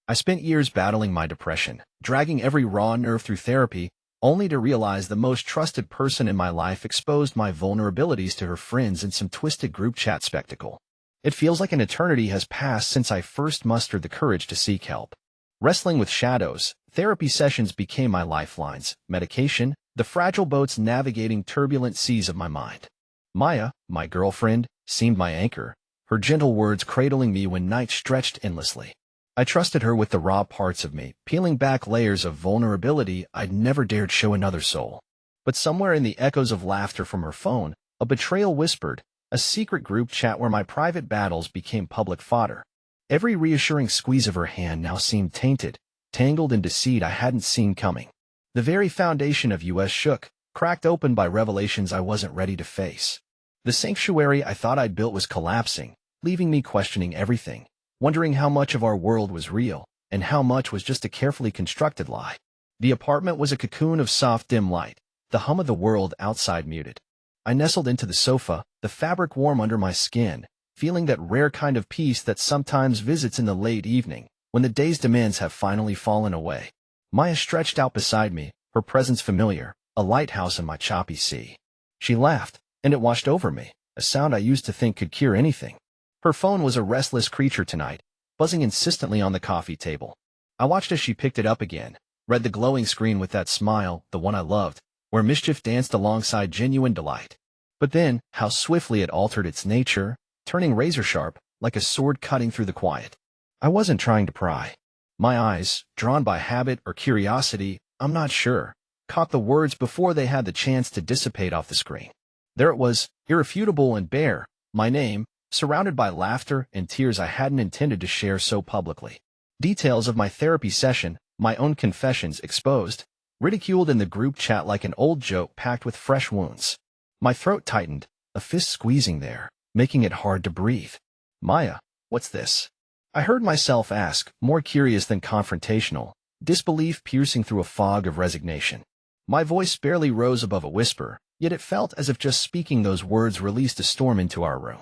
I spent years battling my depression, dragging every raw nerve through therapy, only to realize the most trusted person in my life exposed my vulnerabilities to her friends in some twisted group chat spectacle. It feels like an eternity has passed since I first mustered the courage to seek help. Wrestling with shadows, therapy sessions became my lifelines, medication, the fragile boats navigating turbulent seas of my mind. Maya, my girlfriend, seemed my anchor, her gentle words cradling me when nights stretched endlessly. I trusted her with the raw parts of me, peeling back layers of vulnerability I'd never dared show another soul. But somewhere in the echoes of laughter from her phone, a betrayal whispered, a secret group chat where my private battles became public fodder. Every reassuring squeeze of her hand now seemed tainted, tangled in deceit I hadn't seen coming. The very foundation of us shook, cracked open by revelations I wasn't ready to face. The sanctuary I thought I'd built was collapsing, leaving me questioning everything, wondering how much of our world was real, and how much was just a carefully constructed lie. The apartment was a cocoon of soft, dim light, the hum of the world outside muted. I nestled into the sofa, the fabric warm under my skin, feeling that rare kind of peace that sometimes visits in the late evening, when the day's demands have finally fallen away. Maya stretched out beside me, her presence familiar, a lighthouse in my choppy sea. She laughed, and it washed over me, a sound I used to think could cure anything. Her phone was a restless creature tonight, buzzing insistently on the coffee table. I watched as she picked it up again, read the glowing screen with that smile, the one I loved, where mischief danced alongside genuine delight. But then, how swiftly it altered its nature, turning razor-sharp, like a sword cutting through the quiet. I wasn't trying to pry. My eyes, drawn by habit or curiosity, I'm not sure, caught the words before they had the chance to dissipate off the screen. There it was, irrefutable and bare, my name, surrounded by laughter and tears I hadn't intended to share so publicly. Details of my therapy session, my own confessions exposed, ridiculed in the group chat like an old joke packed with fresh wounds. My throat tightened, a fist squeezing there, making it hard to breathe. Maya, what's this? I heard myself ask, more curious than confrontational, disbelief piercing through a fog of resignation. My voice barely rose above a whisper, yet it felt as if just speaking those words released a storm into our room.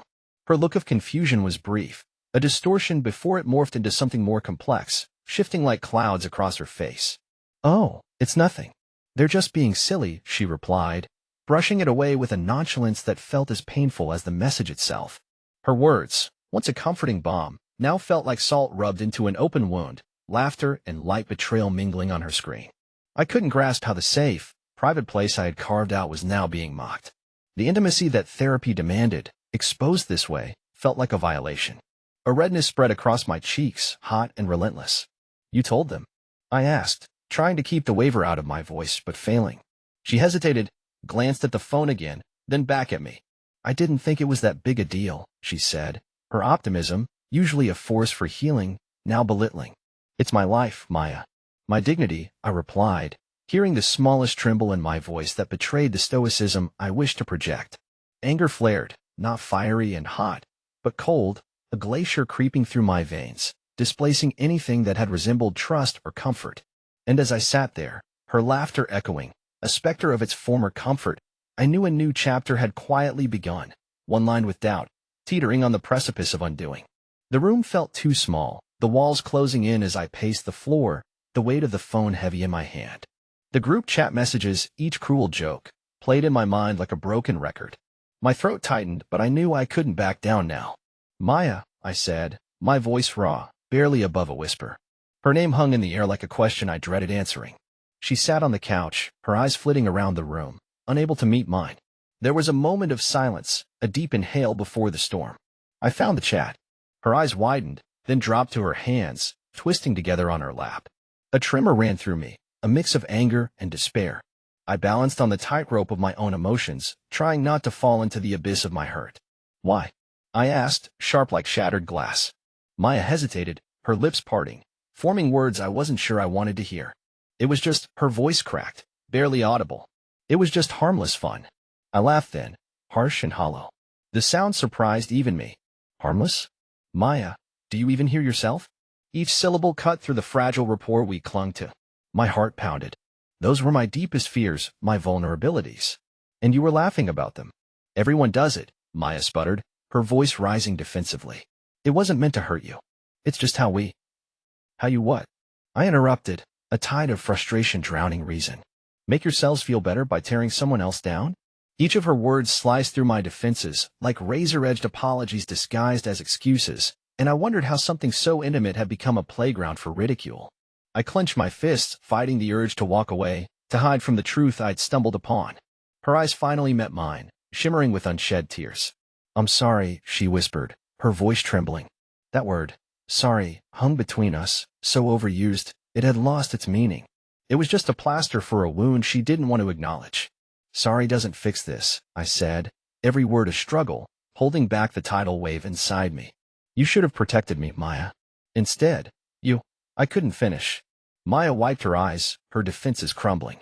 Her look of confusion was brief, a distortion before it morphed into something more complex, shifting like clouds across her face. "Oh, it's nothing. They're just being silly," she replied, brushing it away with a nonchalance that felt as painful as the message itself. Her words, once a comforting balm, now felt like salt rubbed into an open wound, laughter and light betrayal mingling on her screen. I couldn't grasp how the safe, private place I had carved out was now being mocked. The intimacy that therapy demanded, exposed this way, felt like a violation. A redness spread across my cheeks, hot and relentless. "You told them?" I asked, trying to keep the waver out of my voice, but failing. She hesitated, glanced at the phone again, then back at me. "I didn't think it was that big a deal," she said, her optimism, usually a force for healing, now belittling. "It's my life, Maya. My dignity," I replied, hearing the smallest tremble in my voice that betrayed the stoicism I wished to project. Anger flared, not fiery and hot, but cold, a glacier creeping through my veins, displacing anything that had resembled trust or comfort. And as I sat there, her laughter echoing, a specter of its former comfort, I knew a new chapter had quietly begun, one lined with doubt, teetering on the precipice of undoing. The room felt too small, the walls closing in as I paced the floor, the weight of the phone heavy in my hand. The group chat messages, each cruel joke, played in my mind like a broken record. My throat tightened, but I knew I couldn't back down now. "Maya," I said, my voice raw, barely above a whisper. Her name hung in the air like a question I dreaded answering. She sat on the couch, her eyes flitting around the room, unable to meet mine. There was a moment of silence, a deep inhale before the storm. I found the chat. Her eyes widened, then dropped to her hands, twisting together on her lap. A tremor ran through me, a mix of anger and despair. I balanced on the tightrope of my own emotions, trying not to fall into the abyss of my hurt. "Why?" I asked, sharp like shattered glass. Maya hesitated, her lips parting, forming words I wasn't sure I wanted to hear. It was just, her voice cracked, barely audible. It was just harmless fun. I laughed then, harsh and hollow. The sound surprised even me. "Harmless? Maya, do you even hear yourself?" Each syllable cut through the fragile rapport we clung to. My heart pounded. Those were my deepest fears, my vulnerabilities. "And you were laughing about them." "Everyone does it," Maya sputtered, her voice rising defensively. "It wasn't meant to hurt you. It's just how we..." How you what? I interrupted, a tide of frustration drowning reason. Make yourselves feel better by tearing someone else down? Each of her words sliced through my defenses, like razor-edged apologies disguised as excuses, and I wondered how something so intimate had become a playground for ridicule. I clenched my fists, fighting the urge to walk away, to hide from the truth I'd stumbled upon. Her eyes finally met mine, shimmering with unshed tears. I'm sorry, she whispered, her voice trembling. That word, sorry, hung between us, so overused, it had lost its meaning. It was just a plaster for a wound she didn't want to acknowledge. Sorry doesn't fix this, I said, every word a struggle, holding back the tidal wave inside me. You should have protected me, Maya. Instead, I couldn't finish. Maya wiped her eyes, her defenses crumbling.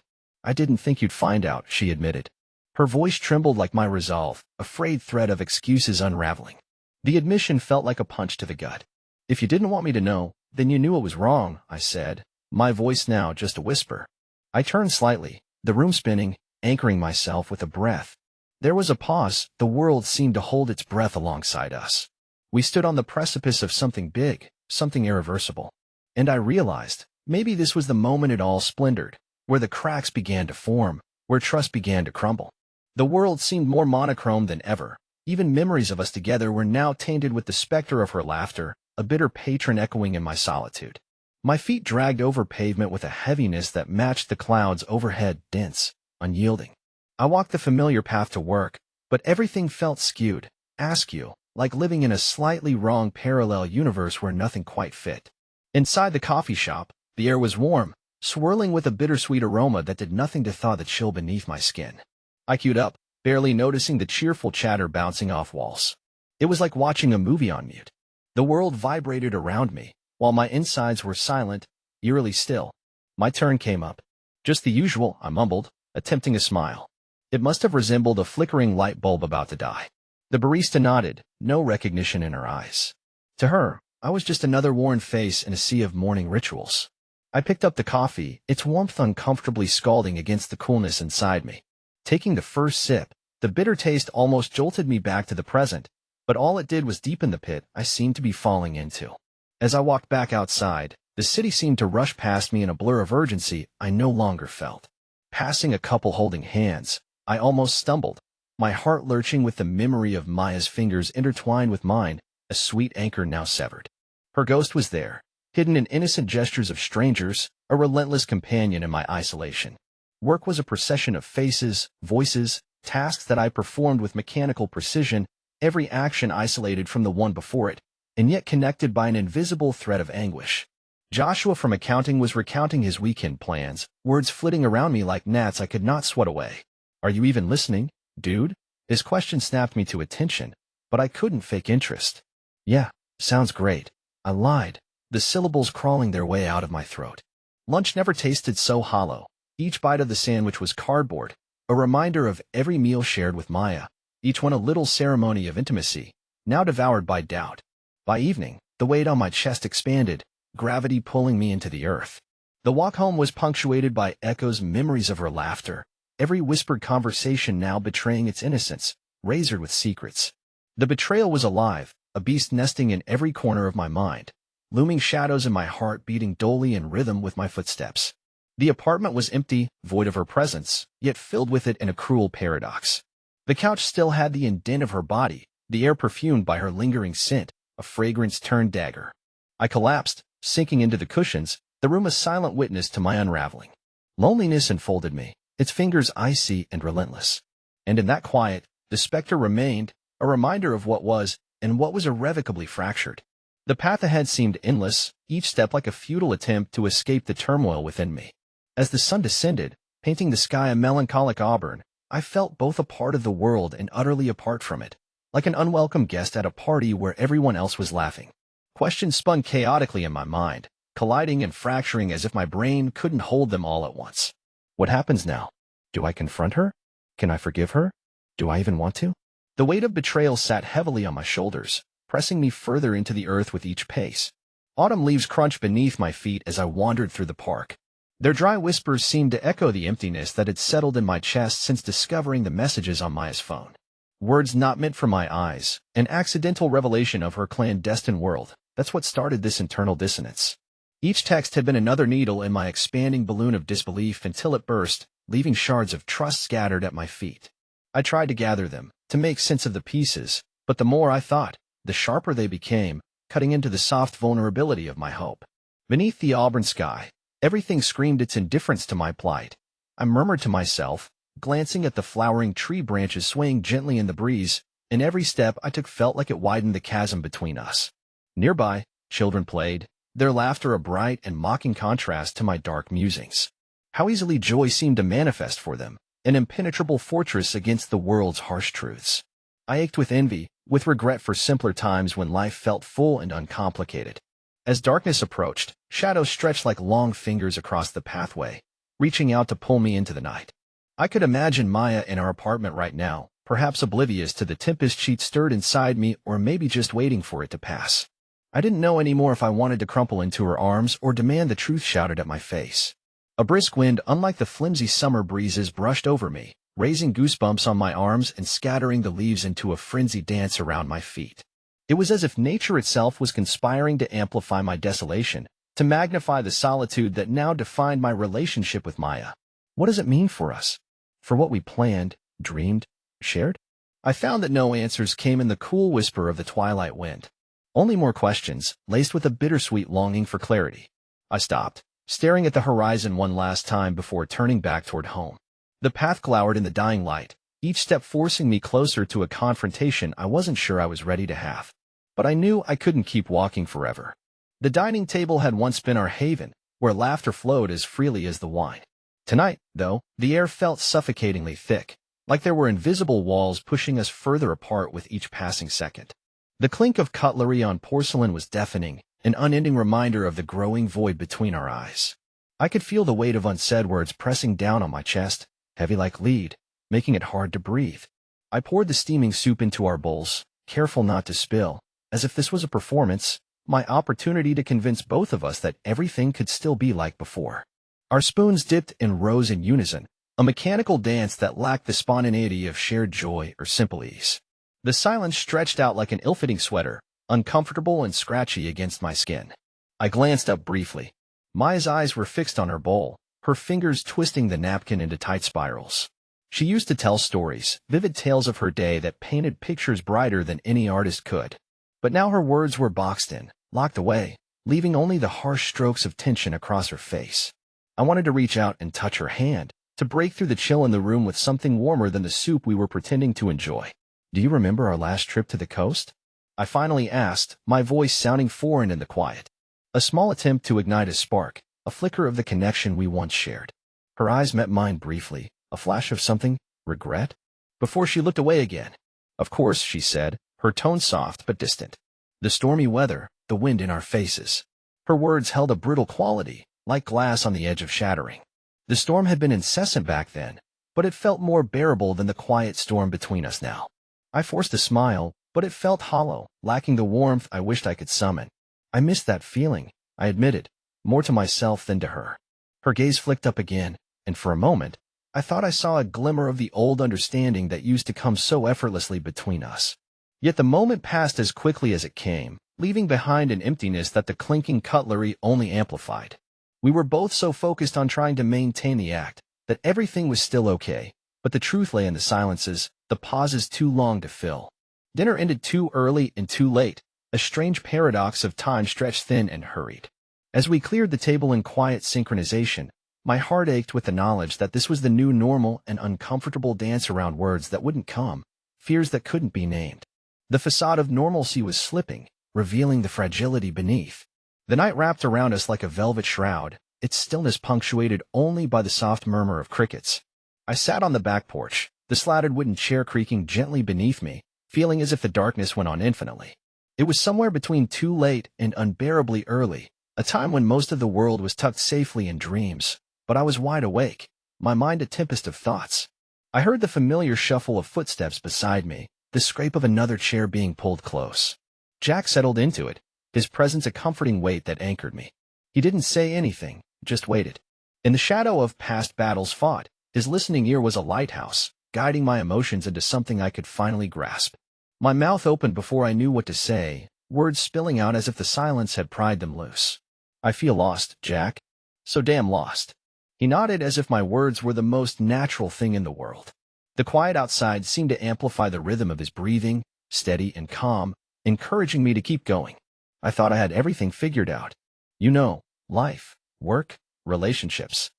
I didn't think you'd find out, she admitted. Her voice trembled like my resolve, a frayed thread of excuses unraveling. The admission felt like a punch to the gut. If you didn't want me to know, then you knew it was wrong, I said, my voice now just a whisper. I turned slightly, the room spinning, anchoring myself with a breath. There was a pause, the world seemed to hold its breath alongside us. We stood on the precipice of something big, something irreversible. And I realized, maybe this was the moment it all splintered, where the cracks began to form, where trust began to crumble. The world seemed more monochrome than ever. Even memories of us together were now tainted with the specter of her laughter, a bitter patron echoing in my solitude. My feet dragged over pavement with a heaviness that matched the clouds overhead, dense, unyielding. I walked the familiar path to work, but everything felt skewed, askew, like living in a slightly wrong parallel universe where nothing quite fit. Inside the coffee shop, the air was warm, swirling with a bittersweet aroma that did nothing to thaw the chill beneath my skin. I queued up, barely noticing the cheerful chatter bouncing off walls. It was like watching a movie on mute. The world vibrated around me, while my insides were silent, eerily still. My turn came up. Just the usual, I mumbled, attempting a smile. It must have resembled a flickering light bulb about to die. The barista nodded, no recognition in her eyes. To her, I was just another worn face in a sea of morning rituals. I picked up the coffee, its warmth uncomfortably scalding against the coolness inside me. Taking the first sip, the bitter taste almost jolted me back to the present, but all it did was deepen the pit I seemed to be falling into. As I walked back outside, the city seemed to rush past me in a blur of urgency I no longer felt. Passing a couple holding hands, I almost stumbled, my heart lurching with the memory of Maya's fingers intertwined with mine, a sweet anchor now severed. Her ghost was there, hidden in innocent gestures of strangers, a relentless companion in my isolation. Work was a procession of faces, voices, tasks that I performed with mechanical precision, every action isolated from the one before it, and yet connected by an invisible thread of anguish. Joshua from accounting was recounting his weekend plans, words flitting around me like gnats I could not swat away. Are you even listening, dude? His question snapped me to attention, but I couldn't fake interest. Yeah, sounds great. I lied, the syllables crawling their way out of my throat. Lunch never tasted so hollow. Each bite of the sandwich was cardboard, a reminder of every meal shared with Maya, each one a little ceremony of intimacy, now devoured by doubt. By evening, the weight on my chest expanded, gravity pulling me into the earth. The walk home was punctuated by echoes, memories of her laughter, every whispered conversation now betraying its innocence, razored with secrets. The betrayal was alive, a beast nesting in every corner of my mind, looming shadows in my heart beating dully in rhythm with my footsteps. The apartment was empty, void of her presence, yet filled with it in a cruel paradox. The couch still had the indent of her body, the air perfumed by her lingering scent, a fragrance-turned dagger. I collapsed, sinking into the cushions, the room a silent witness to my unraveling. Loneliness enfolded me, its fingers icy and relentless. And in that quiet, the specter remained, a reminder of what was, and what was irrevocably fractured. The path ahead seemed endless, each step like a futile attempt to escape the turmoil within me. As the sun descended, painting the sky a melancholic auburn, I felt both a part of the world and utterly apart from it, like an unwelcome guest at a party where everyone else was laughing. Questions spun chaotically in my mind, colliding and fracturing as if my brain couldn't hold them all at once. What happens now? Do I confront her? Can I forgive her? Do I even want to? The weight of betrayal sat heavily on my shoulders, pressing me further into the earth with each pace. Autumn leaves crunched beneath my feet as I wandered through the park. Their dry whispers seemed to echo the emptiness that had settled in my chest since discovering the messages on Maya's phone. Words not meant for my eyes, an accidental revelation of her clandestine world. That's what started this internal dissonance. Each text had been another needle in my expanding balloon of disbelief until it burst, leaving shards of trust scattered at my feet. I tried to gather them, to make sense of the pieces, but the more I thought, the sharper they became, cutting into the soft vulnerability of my hope. Beneath the auburn sky, everything screamed its indifference to my plight. I murmured to myself, glancing at the flowering tree branches swaying gently in the breeze, and every step I took felt like it widened the chasm between us. Nearby, children played, their laughter a bright and mocking contrast to my dark musings. How easily joy seemed to manifest for them, an impenetrable fortress against the world's harsh truths. I ached with envy, with regret for simpler times when life felt full and uncomplicated. As darkness approached, shadows stretched like long fingers across the pathway, reaching out to pull me into the night. I could imagine Maya in our apartment right now, perhaps oblivious to the tempest she'd stirred inside me, or maybe just waiting for it to pass. I didn't know anymore if I wanted to crumple into her arms or demand the truth shouted at my face. A brisk wind, unlike the flimsy summer breezes, brushed over me, raising goosebumps on my arms and scattering the leaves into a frenzied dance around my feet. It was as if nature itself was conspiring to amplify my desolation, to magnify the solitude that now defined my relationship with Maya. What does it mean for us? For what we planned, dreamed, shared? I found that no answers came in the cool whisper of the twilight wind. Only more questions, laced with a bittersweet longing for clarity. I stopped, staring at the horizon one last time before turning back toward home. The path glowered in the dying light, each step forcing me closer to a confrontation I wasn't sure I was ready to have. But I knew I couldn't keep walking forever. The dining table had once been our haven, where laughter flowed as freely as the wine. Tonight, though, the air felt suffocatingly thick, like there were invisible walls pushing us further apart with each passing second. The clink of cutlery on porcelain was deafening, an unending reminder of the growing void between our eyes. I could feel the weight of unsaid words pressing down on my chest, heavy like lead, making it hard to breathe. I poured the steaming soup into our bowls, careful not to spill, as if this was a performance, my opportunity to convince both of us that everything could still be like before. Our spoons dipped and rose in unison, a mechanical dance that lacked the spontaneity of shared joy or simple ease. The silence stretched out like an ill-fitting sweater, uncomfortable and scratchy against my skin. I glanced up briefly. Maya's eyes were fixed on her bowl, her fingers twisting the napkin into tight spirals. She used to tell stories, vivid tales of her day that painted pictures brighter than any artist could. But now her words were boxed in, locked away, leaving only the harsh strokes of tension across her face. I wanted to reach out and touch her hand, to break through the chill in the room with something warmer than the soup we were pretending to enjoy. "Do you remember our last trip to the coast?" I finally asked, my voice sounding foreign in the quiet. A small attempt to ignite a spark, a flicker of the connection we once shared. Her eyes met mine briefly, a flash of something, regret? Before she looked away again. "Of course," she said, her tone soft but distant. "The stormy weather, the wind in our faces." Her words held a brittle quality, like glass on the edge of shattering. The storm had been incessant back then, but it felt more bearable than the quiet storm between us now. I forced a smile, but it felt hollow, lacking the warmth I wished I could summon. I missed that feeling, I admitted, more to myself than to her. Her gaze flicked up again, and for a moment, I thought I saw a glimmer of the old understanding that used to come so effortlessly between us. Yet the moment passed as quickly as it came, leaving behind an emptiness that the clinking cutlery only amplified. We were both so focused on trying to maintain the act, that everything was still okay, but the truth lay in the silences, the pauses too long to fill. Dinner ended too early and too late, a strange paradox of time stretched thin and hurried. As we cleared the table in quiet synchronization, my heart ached with the knowledge that this was the new normal, an uncomfortable dance around words that wouldn't come, fears that couldn't be named. The facade of normalcy was slipping, revealing the fragility beneath. The night wrapped around us like a velvet shroud, its stillness punctuated only by the soft murmur of crickets. I sat on the back porch, the slatted wooden chair creaking gently beneath me, feeling as if the darkness went on infinitely. It was somewhere between too late and unbearably early, a time when most of the world was tucked safely in dreams, but I was wide awake, my mind a tempest of thoughts. I heard the familiar shuffle of footsteps beside me, the scrape of another chair being pulled close. Jack settled into it, his presence a comforting weight that anchored me. He didn't say anything, just waited. In the shadow of past battles fought, his listening ear was a lighthouse, guiding my emotions into something I could finally grasp. My mouth opened before I knew what to say, words spilling out as if the silence had pried them loose. I feel lost, Jack. So damn lost. He nodded as if my words were the most natural thing in the world. The quiet outside seemed to amplify the rhythm of his breathing, steady and calm, encouraging me to keep going. I thought I had everything figured out. You know, life, work, relationships.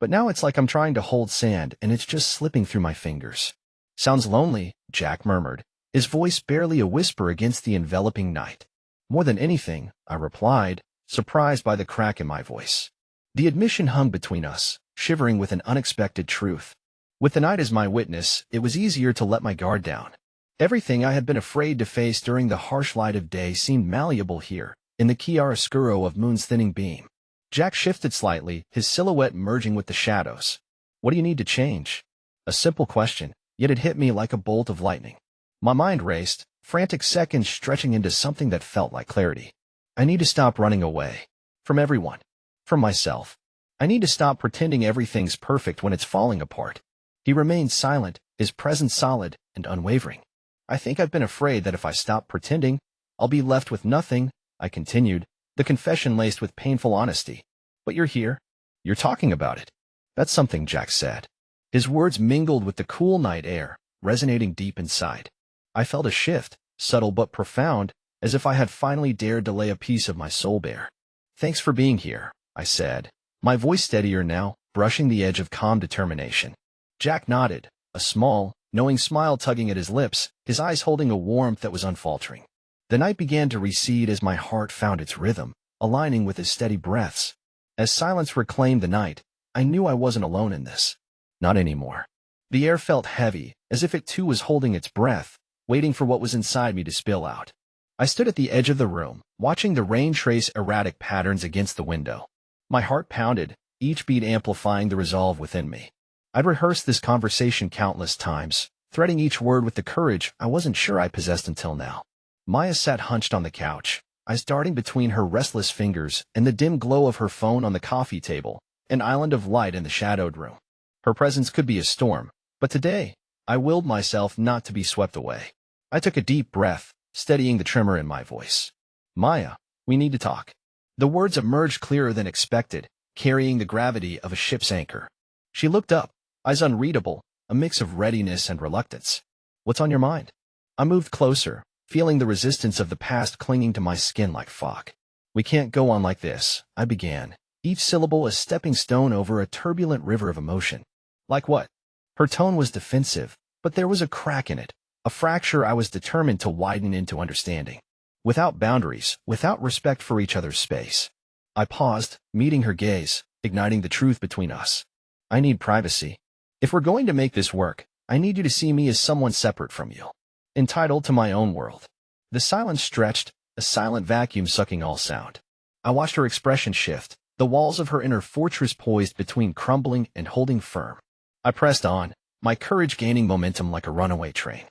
But now it's like I'm trying to hold sand and it's just slipping through my fingers. Sounds lonely, Jack murmured, his voice barely a whisper against the enveloping night. More than anything, I replied, surprised by the crack in my voice. The admission hung between us, shivering with an unexpected truth. With the night as my witness, it was easier to let my guard down. Everything I had been afraid to face during the harsh light of day seemed malleable here, in the chiaroscuro of moon's thinning beam. Jack shifted slightly, his silhouette merging with the shadows. What do you need to change? A simple question, yet it hit me like a bolt of lightning. My mind raced, frantic seconds stretching into something that felt like clarity. I need to stop running away. From everyone. From myself. I need to stop pretending everything's perfect when it's falling apart. He remained silent, his presence solid and unwavering. I think I've been afraid that if I stop pretending, I'll be left with nothing, I continued, the confession laced with painful honesty. But you're here. You're talking about it. That's something, Jack said. His words mingled with the cool night air, resonating deep inside. I felt a shift, subtle but profound, as if I had finally dared to lay a piece of my soul bare. Thanks for being here, I said, my voice steadier now, brushing the edge of calm determination. Jack nodded, a small, knowing smile tugging at his lips, his eyes holding a warmth that was unfaltering. The night began to recede as my heart found its rhythm, aligning with his steady breaths. As silence reclaimed the night, I knew I wasn't alone in this. Not anymore. The air felt heavy, as if it too was holding its breath, waiting for what was inside me to spill out. I stood at the edge of the room, watching the rain trace erratic patterns against the window. My heart pounded, each beat amplifying the resolve within me. I'd rehearsed this conversation countless times, threading each word with the courage I wasn't sure I possessed until now. Maya sat hunched on the couch, eyes darting between her restless fingers and the dim glow of her phone on the coffee table, an island of light in the shadowed room. Her presence could be a storm, but today, I willed myself not to be swept away. I took a deep breath, steadying the tremor in my voice. Maya, we need to talk. The words emerged clearer than expected, carrying the gravity of a ship's anchor. She looked up, eyes unreadable, a mix of readiness and reluctance. What's on your mind? I moved closer, feeling the resistance of the past clinging to my skin like fog. We can't go on like this, I began, each syllable a stepping stone over a turbulent river of emotion. Like what? Her tone was defensive, but there was a crack in it, a fracture I was determined to widen into understanding. Without boundaries, without respect for each other's space. I paused, meeting her gaze, igniting the truth between us. I need privacy. If we're going to make this work, I need you to see me as someone separate from you. Entitled to my own world. The silence stretched, a silent vacuum sucking all sound. I watched her expression shift, the walls of her inner fortress poised between crumbling and holding firm. I pressed on, my courage gaining momentum like a runaway train.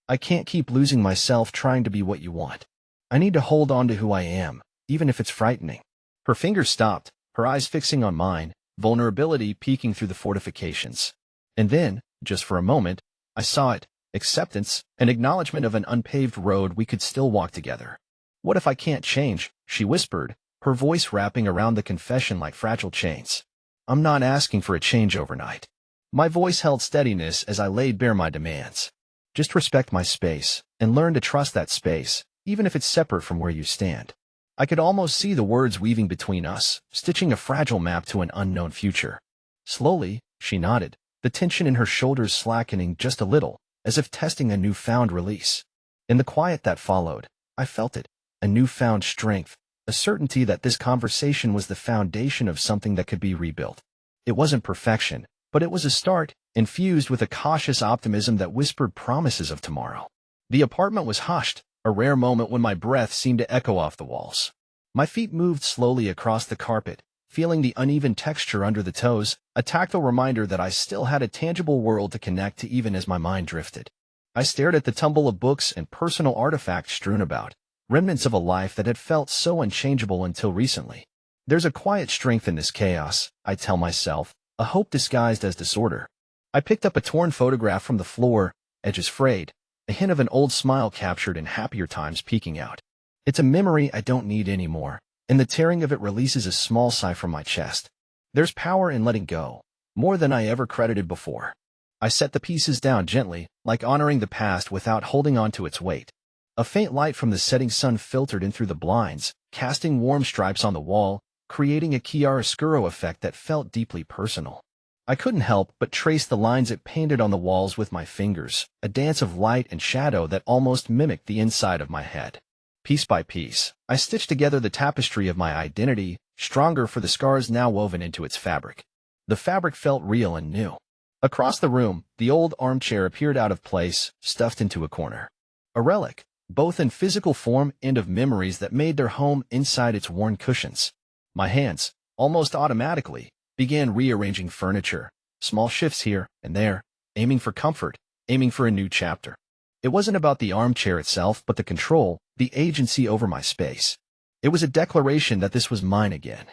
I can't keep losing myself trying to be what you want. I need to hold on to who I am, even if it's frightening. Her fingers stopped, her eyes fixing on mine, vulnerability peeking through the fortifications. And then, just for a moment, I saw it, acceptance, an acknowledgement of an unpaved road we could still walk together. What if I can't change? She whispered, her voice wrapping around the confession like fragile chains. I'm not asking for a change overnight. My voice held steadiness as I laid bare my demands. Just respect my space, and learn to trust that space, even if it's separate from where you stand. I could almost see the words weaving between us, stitching a fragile map to an unknown future. Slowly, she nodded, the tension in her shoulders slackening just a little, as if testing a newfound release. In the quiet that followed, I felt it, a newfound strength, a certainty that this conversation was the foundation of something that could be rebuilt. It wasn't perfection, but it was a start, infused with a cautious optimism that whispered promises of tomorrow. The apartment was hushed, a rare moment when my breath seemed to echo off the walls. My feet moved slowly across the carpet, feeling the uneven texture under the toes, a tactile reminder that I still had a tangible world to connect to even as my mind drifted. I stared at the tumble of books and personal artifacts strewn about, remnants of a life that had felt so unchangeable until recently. There's a quiet strength in this chaos, I tell myself, a hope disguised as disorder. I picked up a torn photograph from the floor, edges frayed, a hint of an old smile captured in happier times peeking out. It's a memory I don't need anymore, and the tearing of it releases a small sigh from my chest. There's power in letting go, more than I ever credited before. I set the pieces down gently, like honoring the past without holding on to its weight. A faint light from the setting sun filtered in through the blinds, casting warm stripes on the wall, creating a chiaroscuro effect that felt deeply personal. I couldn't help but trace the lines it painted on the walls with my fingers, a dance of light and shadow that almost mimicked the inside of my head. Piece by piece, I stitched together the tapestry of my identity, stronger for the scars now woven into its fabric. The fabric felt real and new. Across the room, the old armchair appeared out of place, stuffed into a corner. A relic, both in physical form and of memories that made their home inside its worn cushions. My hands, almost automatically, began rearranging furniture, small shifts here and there, aiming for comfort, aiming for a new chapter. It wasn't about the armchair itself, but the control, the agency over my space. It was a declaration that this was mine again.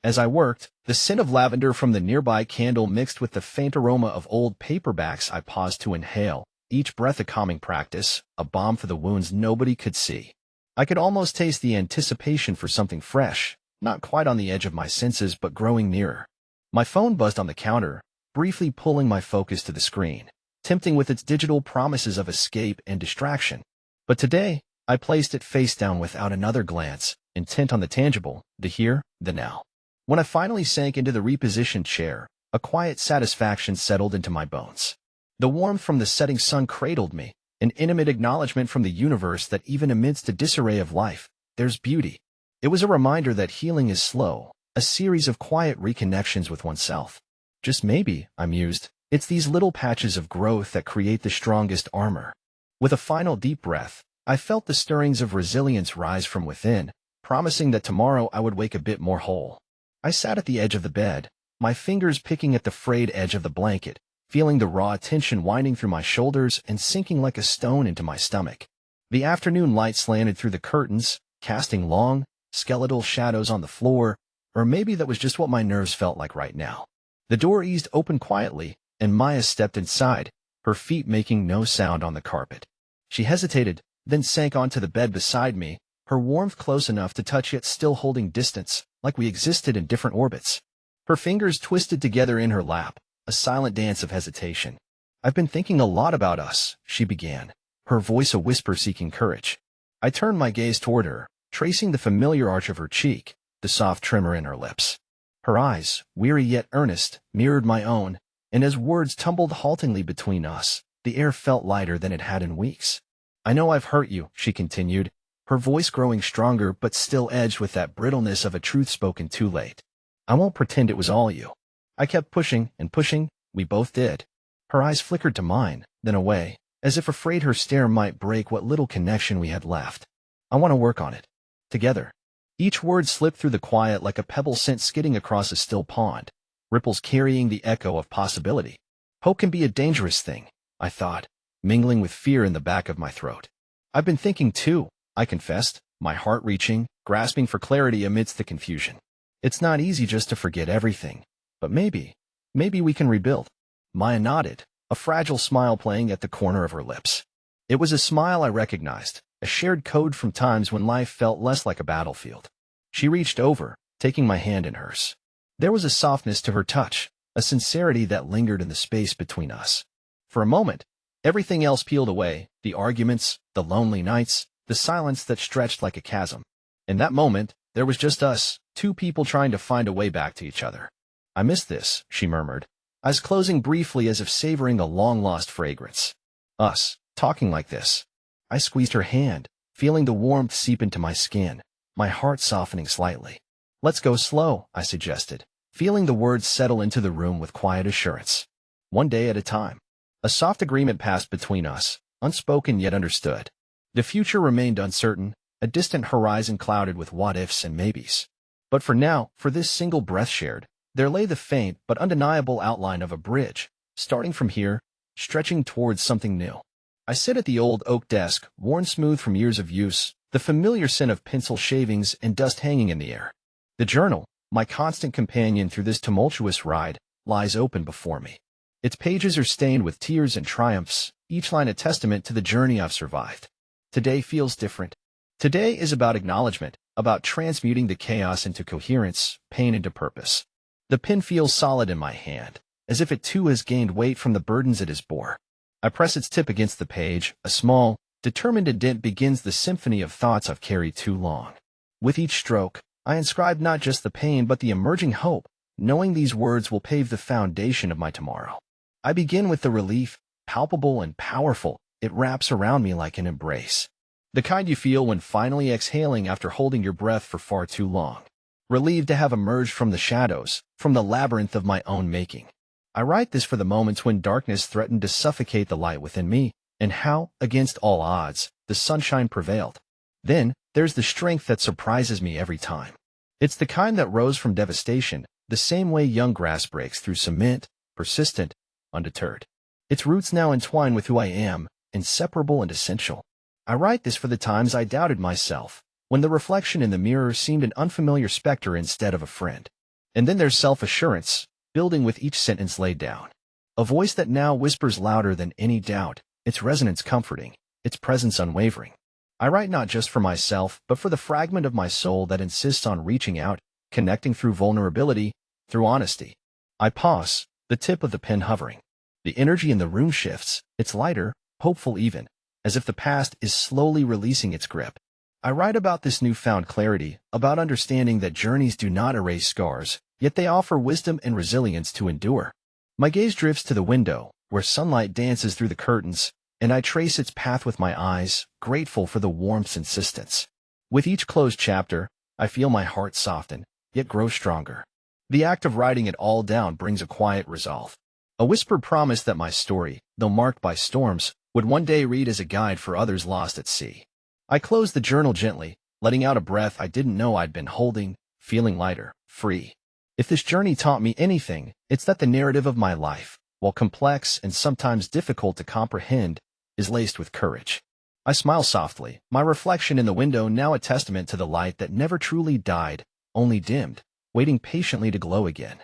As I worked, the scent of lavender from the nearby candle mixed with the faint aroma of old paperbacks I paused to inhale, each breath a calming practice, a balm for the wounds nobody could see. I could almost taste the anticipation for something fresh, not quite on the edge of my senses but growing nearer. My phone buzzed on the counter, briefly pulling my focus to the screen, tempting with its digital promises of escape and distraction. But today, I placed it face down without another glance, intent on the tangible, the here, the now. When I finally sank into the repositioned chair, a quiet satisfaction settled into my bones. The warmth from the setting sun cradled me, an intimate acknowledgement from the universe that even amidst a disarray of life, there's beauty. It was a reminder that healing is slow, a series of quiet reconnections with oneself. Just maybe, I mused, it's these little patches of growth that create the strongest armor. With a final deep breath, I felt the stirrings of resilience rise from within, promising that tomorrow I would wake a bit more whole. I sat at the edge of the bed, my fingers picking at the frayed edge of the blanket, feeling the raw tension winding through my shoulders and sinking like a stone into my stomach. The afternoon light slanted through the curtains, casting long, skeletal shadows on the floor, or maybe that was just what my nerves felt like right now. The door eased open quietly, and Maya stepped inside, her feet making no sound on the carpet. She hesitated, then sank onto the bed beside me, her warmth close enough to touch yet still holding distance, like we existed in different orbits. Her fingers twisted together in her lap, a silent dance of hesitation. "I've been thinking a lot about us," she began, her voice a whisper seeking courage. I turned my gaze toward her, tracing the familiar arch of her cheek, the soft tremor in her lips. Her eyes, weary yet earnest, mirrored my own, and as words tumbled haltingly between us, the air felt lighter than it had in weeks. "I know I've hurt you," she continued, her voice growing stronger but still edged with that brittleness of a truth spoken too late. "I won't pretend it was all you." I kept pushing and pushing, we both did. Her eyes flickered to mine, then away, as if afraid her stare might break what little connection we had left. "I want to work on it. Together." Each word slipped through the quiet like a pebble sent skidding across a still pond, ripples carrying the echo of possibility. Hope can be a dangerous thing, I thought, mingling with fear in the back of my throat. "I've been thinking too," I confessed, my heart reaching, grasping for clarity amidst the confusion. "It's not easy just to forget everything, but maybe we can rebuild." Maya nodded, a fragile smile playing at the corner of her lips. It was a smile I recognized, a shared code from times when life felt less like a battlefield. She reached over, taking my hand in hers. There was a softness to her touch, a sincerity that lingered in the space between us. For a moment, everything else peeled away, the arguments, the lonely nights, the silence that stretched like a chasm. In that moment, there was just us, two people trying to find a way back to each other. "I miss this," she murmured, eyes closing briefly as if savoring a long-lost fragrance. "Us, talking like this." I squeezed her hand, feeling the warmth seep into my skin, my heart softening slightly. "Let's go slow," I suggested, feeling the words settle into the room with quiet assurance. One day at a time. A soft agreement passed between us, unspoken yet understood. The future remained uncertain, a distant horizon clouded with what-ifs and maybes. But for now, for this single breath shared, there lay the faint but undeniable outline of a bridge, starting from here, stretching towards something new. I sit at the old oak desk, worn smooth from years of use, the familiar scent of pencil shavings and dust hanging in the air. The journal, my constant companion through this tumultuous ride, lies open before me. Its pages are stained with tears and triumphs, each line a testament to the journey I've survived. Today feels different. Today is about acknowledgement, about transmuting the chaos into coherence, pain into purpose. The pen feels solid in my hand, as if it too has gained weight from the burdens it has bore. I press its tip against the page. A small, determined indent begins the symphony of thoughts I've carried too long. With each stroke, I inscribe not just the pain but the emerging hope, knowing these words will pave the foundation of my tomorrow. I begin with the relief, palpable and powerful. It wraps around me like an embrace. The kind you feel when finally exhaling after holding your breath for far too long. Relieved to have emerged from the shadows, from the labyrinth of my own making. I write this for the moments when darkness threatened to suffocate the light within me, and how, against all odds, the sunshine prevailed. Then, there's the strength that surprises me every time. It's the kind that rose from devastation, the same way young grass breaks through cement, persistent, undeterred. Its roots now entwine with who I am, inseparable and essential. I write this for the times I doubted myself, when the reflection in the mirror seemed an unfamiliar specter instead of a friend. And then there's self-assurance, building with each sentence laid down. A voice that now whispers louder than any doubt, its resonance comforting, its presence unwavering. I write not just for myself, but for the fragment of my soul that insists on reaching out, connecting through vulnerability, through honesty. I pause, the tip of the pen hovering. The energy in the room shifts, it's lighter, hopeful even, as if the past is slowly releasing its grip. I write about this newfound clarity, about understanding that journeys do not erase scars, yet they offer wisdom and resilience to endure. My gaze drifts to the window, where sunlight dances through the curtains, and I trace its path with my eyes, grateful for the warmth's insistence. With each closed chapter, I feel my heart soften, yet grow stronger. The act of writing it all down brings a quiet resolve. A whispered promise that my story, though marked by storms, would one day read as a guide for others lost at sea. I closed the journal gently, letting out a breath I didn't know I'd been holding, feeling lighter, free. If this journey taught me anything, it's that the narrative of my life, while complex and sometimes difficult to comprehend, is laced with courage. I smile softly, my reflection in the window now a testament to the light that never truly died, only dimmed, waiting patiently to glow again.